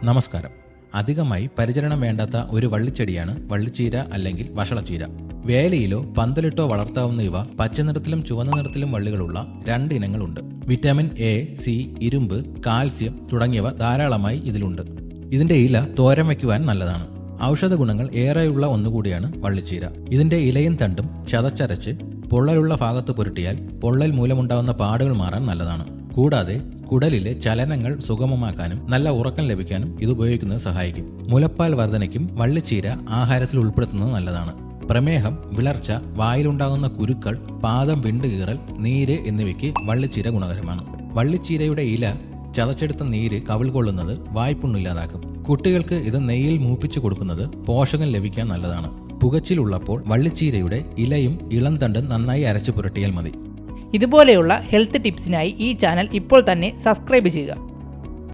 നമസ്കാരം. അധികമായി പരിചരണം വേണ്ടാത്ത ഒരു വള്ളിച്ചെടിയാണ് വള്ളിച്ചീര അല്ലെങ്കിൽ വഷളച്ചീര. വേലിയിലോ പന്തലിട്ടോ വളർത്താവുന്ന ഇവ പച്ചനിറത്തിലും ചുവന്ന നിറത്തിലും വള്ളികളുള്ള 2 ഇനങ്ങളുണ്ട്. വിറ്റാമിൻ എ, സി, ഇരുമ്പ്, കാൽസ്യം തുടങ്ങിയവ ധാരാളമായി ഇതിലുണ്ട്. ഇതിന്റെ ഇല തോരൻ വയ്ക്കുവാൻ നല്ലതാണ്. ഔഷധ ഗുണങ്ങൾ ഏറെയുള്ള ഒന്നുകൂടിയാണ് വള്ളിച്ചീര. ഇതിന്റെ ഇലയും തണ്ടും ചതച്ചരച്ച് പൊള്ളലുള്ള ഭാഗത്ത് പുരട്ടിയാൽ പൊള്ളൽ മൂലമുണ്ടാകുന്ന പാടുകൾ മാറാൻ നല്ലതാണ്. കൂടാതെ കുടലിലെ ചലനങ്ങൾ സുഗമമാക്കാനും നല്ല ഉറക്കം ലഭിക്കാനും ഇത് ഉപയോഗിക്കുന്നത് സഹായിക്കും. മുലപ്പാൽ വർധനയ്ക്കും വള്ളിച്ചീര ആഹാരത്തിൽ ഉൾപ്പെടുത്തുന്നത് നല്ലതാണ്. പ്രമേഹം, വിളർച്ച, വായിലുണ്ടാകുന്ന കുരുക്കൾ, പാദം വിണ്ടുകീറൽ, നീര് എന്നിവയ്ക്ക് വള്ളിച്ചീര ഗുണകരമാണ്. വള്ളിച്ചീരയുടെ ഇല ചതച്ചെടുത്ത നീര് കവിൾ കൊള്ളുന്നത് വായ്പുണ്ണില്ലാതാക്കും. കുട്ടികൾക്ക് ഇത് നെയ്യിൽ മൂപ്പിച്ചു കൊടുക്കുന്നത് പോഷകം ലഭിക്കാൻ നല്ലതാണ്. പുകച്ചിലുള്ളപ്പോൾ വള്ളിച്ചീരയുടെ ഇലയും ഇളം തണ്ടും നന്നായി അരച്ചു പുരട്ടിയാൽ മതി. ഇതുപോലെയുള്ള ഹെൽത്ത് ടിപ്സിനായി ഈ ചാനൽ ഇപ്പോൾ തന്നെ സബ്സ്ക്രൈബ് ചെയ്യുക.